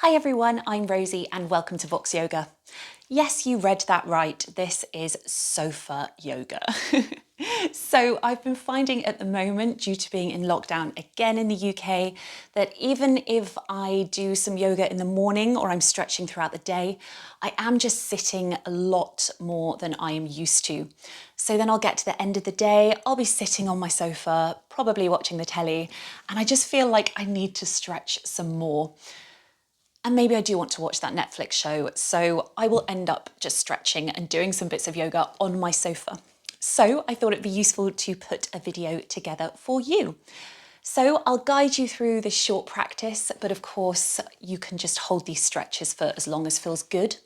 Hi everyone, I'm Rosie and welcome to Vox Yoga. Yes, you read that right. This is sofa yoga. So I've been finding at the moment, due to being in lockdown again in the UK, that even if I do some yoga in the morning or I'm stretching throughout the day, I am just sitting a lot more than I am used to. So then I'll get to the end of the day, I'll be sitting on my sofa, probably watching the telly, and I just feel like I need to stretch some more. And maybe I do want to watch that Netflix show, so I will end up just stretching and doing some bits of yoga on my sofa. So I thought it'd be useful to put a video together for you. So I'll guide you through this short practice, but of course you can just hold these stretches for as long as feels good.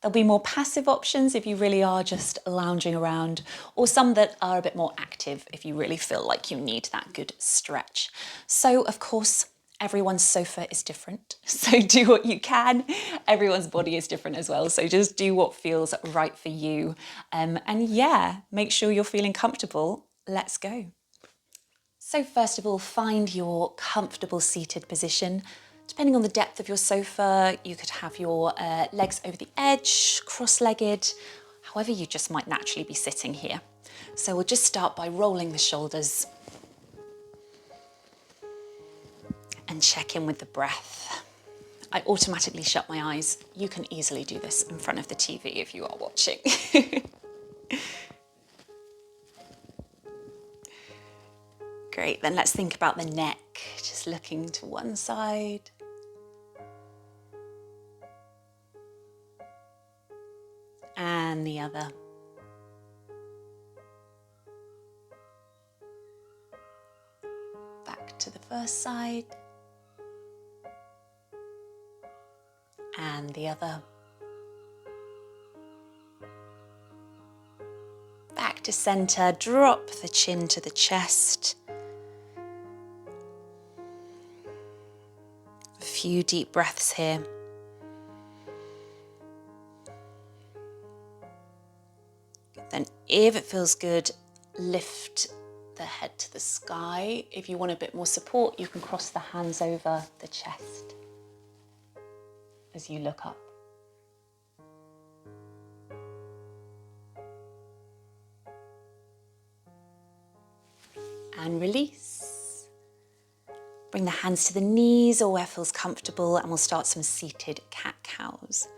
There'll be more passive options if you really are just lounging around, or some that are a bit more active if you really feel like you need that good stretch. So of course, everyone's sofa is different, so do what you can. Everyone's body is different as well, so just do what feels right for you. And yeah, make sure you're feeling comfortable. Let's go. So first of all, find your comfortable seated position. Depending on the depth of your sofa, you could have your legs over the edge, cross-legged, however you just might naturally be sitting here. So we'll just start by rolling the shoulders and check in with the breath. I automatically shut my eyes. You can easily do this in front of the TV if you are watching. Great, then let's think about the neck, just looking to one side. And the other. Back to the first side. And the other. Back to center, drop the chin to the chest. A few deep breaths here. Then if it feels good, lift the head to the sky. If you want a bit more support, you can cross the hands over the chest as you look up. And release. Bring the hands to the knees or where feels comfortable, and we'll start some seated cat-cows.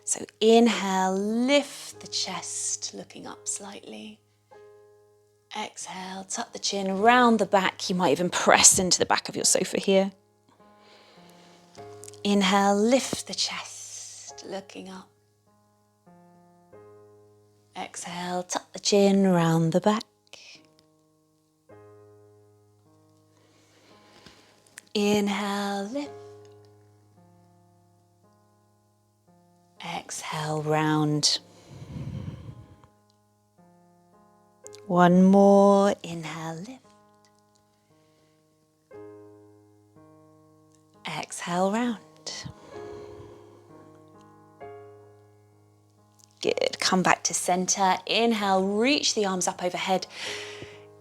So inhale, lift the chest, looking up slightly. Exhale, tuck the chin round the back. You might even press into the back of your sofa here. Inhale, lift the chest, looking up. Exhale, tuck the chin round the back. Inhale, lift. Exhale, round. One more, inhale, lift. Exhale, round. Good, come back to center. Inhale, reach the arms up overhead.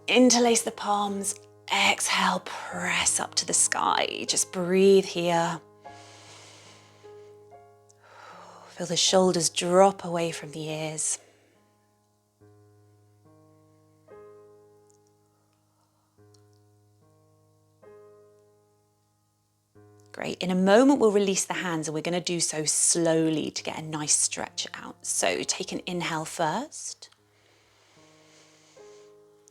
Interlace the palms. Exhale, press up to the sky. Just breathe here. Feel the shoulders drop away from the ears. Great. In a moment, we'll release the hands, and we're going to do so slowly to get a nice stretch out. So take an inhale first.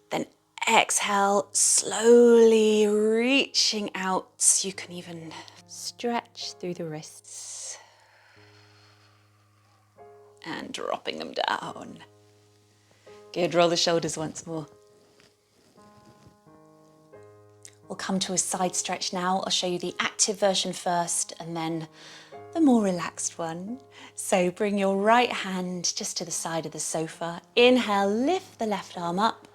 Then exhale, slowly reaching out. You can even stretch through the wrists. And dropping them down. Good. Roll the shoulders once more. We'll come to a side stretch now. I'll show you the active version first and then the more relaxed one. So bring your right hand just to the side of the sofa. Inhale, lift the left arm up.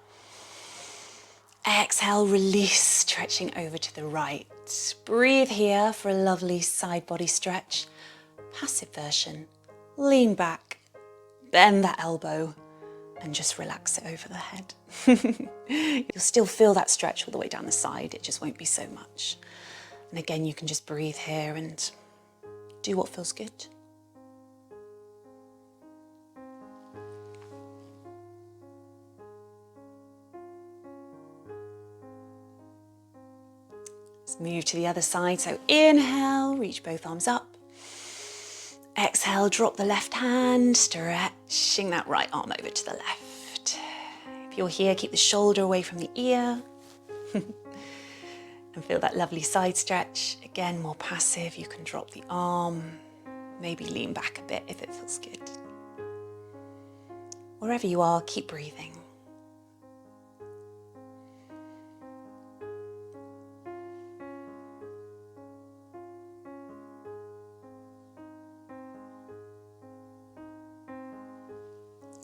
Exhale, release, stretching over to the right. Breathe here for a lovely side body stretch. Passive version. Lean back, bend that elbow, and just relax it over the head. You'll still feel that stretch all the way down the side, it just won't be so much. And again, you can just breathe here and Do what feels good. Let's move to the other side. So inhale, reach both arms up. Exhale, drop the left hand, stretching that right arm over to the left. If you're here, keep the shoulder away from the ear. And feel that lovely side stretch. Again, more passive, you can drop the arm, maybe lean back a bit if it feels good. Wherever you are, keep breathing.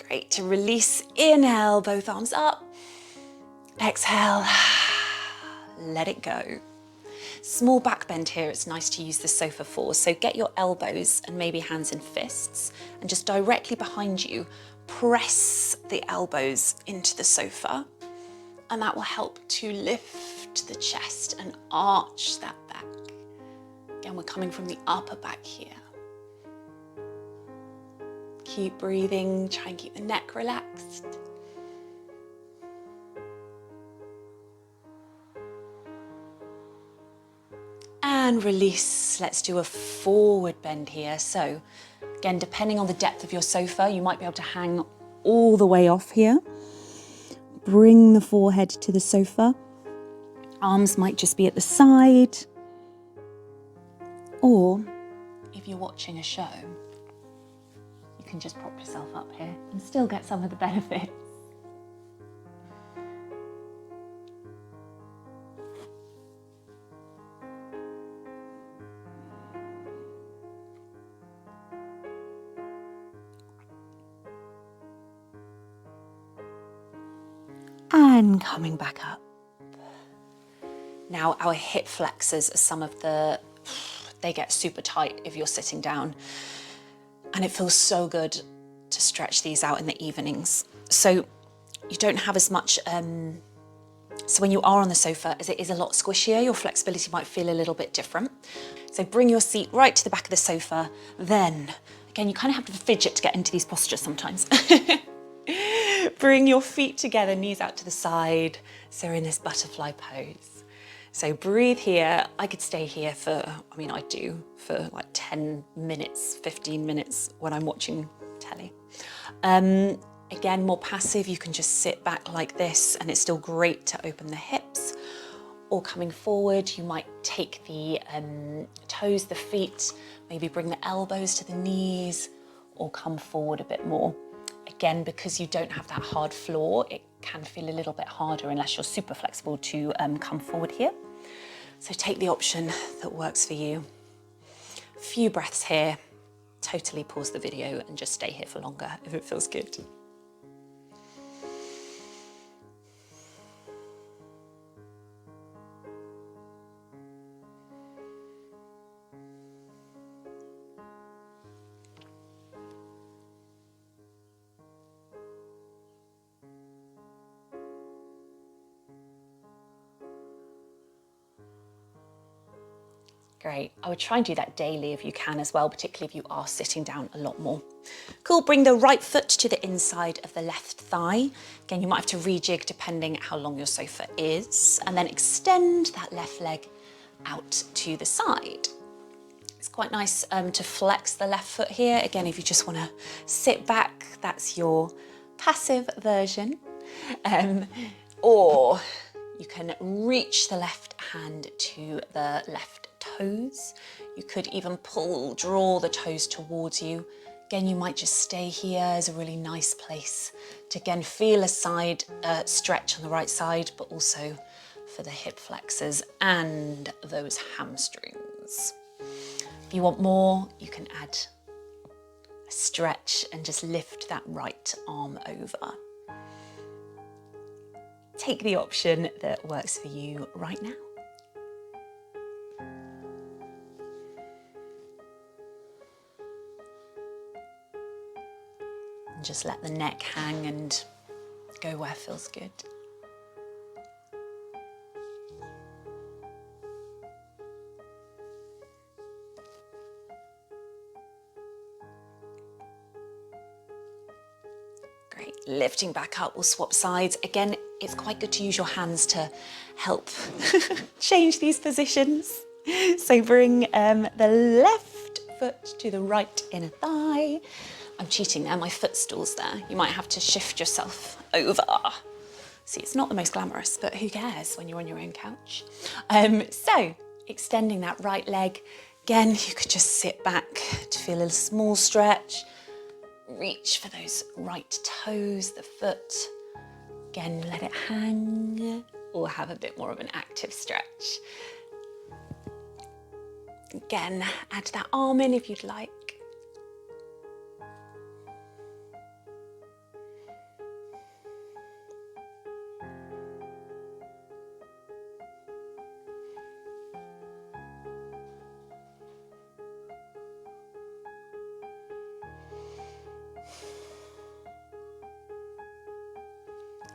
Great, to release, inhale, both arms up. Exhale, let it go. Small back bend here, it's nice to use the sofa for. So get your elbows and maybe hands in fists, and just directly behind you, press the elbows into the sofa. And that will help to lift the chest and arch that back. Again, we're coming from the upper back here. Keep breathing, try and keep the neck relaxed. And release. Let's do a forward bend here. So again, depending on the depth of your sofa, you might be able to hang all the way off here. Bring the forehead to the sofa. Arms might just be at the side. Or if you're watching a show, you can just prop yourself up here and still get some of the benefits. And coming back up. Now our hip flexors are some of they get super tight if you're sitting down. And it feels so good to stretch these out in the evenings. So you don't have as much, so when you are on the sofa, as it is a lot squishier, your flexibility might feel a little bit different. So bring your seat right to the back of the sofa. Then, again, you kind of have to fidget to get into these postures sometimes. Bring your feet together, knees out to the side. So we're in this butterfly pose. So breathe here. I could stay here I do for like 10 minutes, 15 minutes when I'm watching telly. Again, more passive, you can just sit back like this and it's still great to open the hips. Or coming forward, you might take the toes, the feet, maybe bring the elbows to the knees, or come forward a bit more. Again, because you don't have that hard floor, it can feel a little bit harder unless you're super flexible to come forward here. So take the option that works for you. A few breaths here. Totally pause the video and just stay here for longer if it feels good. Great. I would try and do that daily if you can as well, particularly if you are sitting down a lot more. Cool. Bring the right foot to the inside of the left thigh. Again, you might have to rejig depending how long your sofa is, and then extend that left leg out to the side. It's quite nice to flex the left foot here. Again, if you just want to sit back, that's your passive version. Or you can reach the left hand to the left toes. You could even draw the toes towards you. Again, you might just stay here as a really nice place to again feel a side stretch on the right side, but also for the hip flexors and those hamstrings. If you want more, you can add a stretch and just lift that right arm over. Take the option that works for you right now. And just let the neck hang and go where it feels good. Great, lifting back up, we'll swap sides. Again, it's quite good to use your hands to help change these positions. So bring the left foot to the right inner thigh. I'm cheating there, my footstool's there. You might have to shift yourself over. See, it's not the most glamorous, but who cares when you're on your own couch? So, extending that right leg. Again, you could just sit back to feel a small stretch. Reach for those right toes, the foot. Again, let it hang, or have a bit more of an active stretch. Again, add that arm in if you'd like.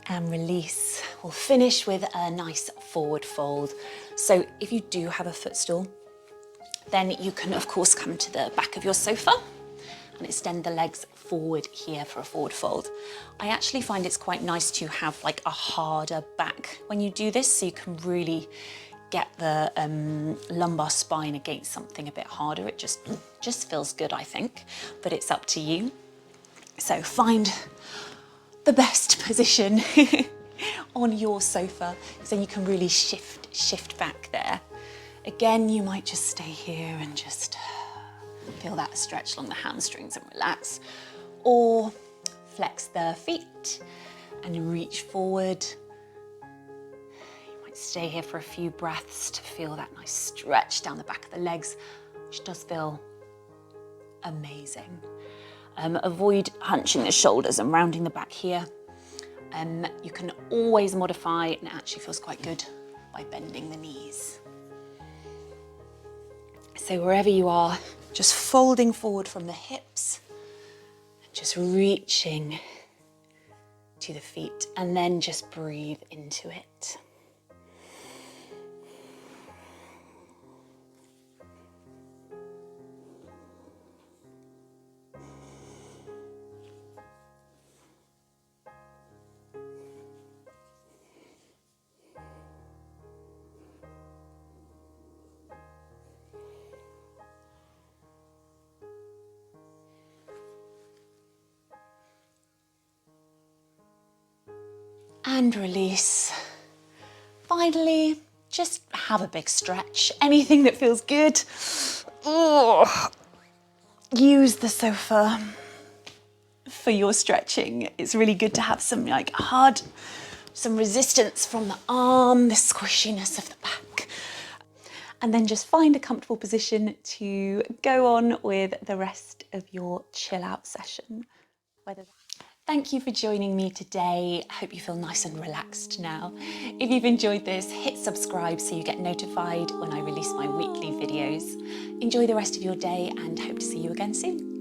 And release. We'll finish with a nice forward fold. So if you do have a footstool, then you can of course come to the back of your sofa and extend the legs forward here for a forward fold. I actually find it's quite nice to have like a harder back when you do this, so you can really get the lumbar spine against something a bit harder. It just feels good, I think, but it's up to you. So find the best position on your sofa so you can really shift back there. Again, you might just stay here and just feel that stretch along the hamstrings and relax, or flex the feet and reach forward. You might stay here for a few breaths to feel that nice stretch down the back of the legs, which does feel amazing. Avoid hunching the shoulders and rounding the back here. You can always modify, and it actually feels quite good, by bending the knees. So wherever you are, just folding forward from the hips, and just reaching to the feet, and then just breathe into it. And release. Finally, just have a big stretch. Anything that feels good. Oh, use the sofa for your stretching. It's really good to have some some resistance from the arm, the squishiness of the back. And then just find a comfortable position to go on with the rest of your chill out session. Thank you for joining me today. I hope you feel nice and relaxed now. If you've enjoyed this, hit subscribe so you get notified when I release my weekly videos. Enjoy the rest of your day and hope to see you again soon.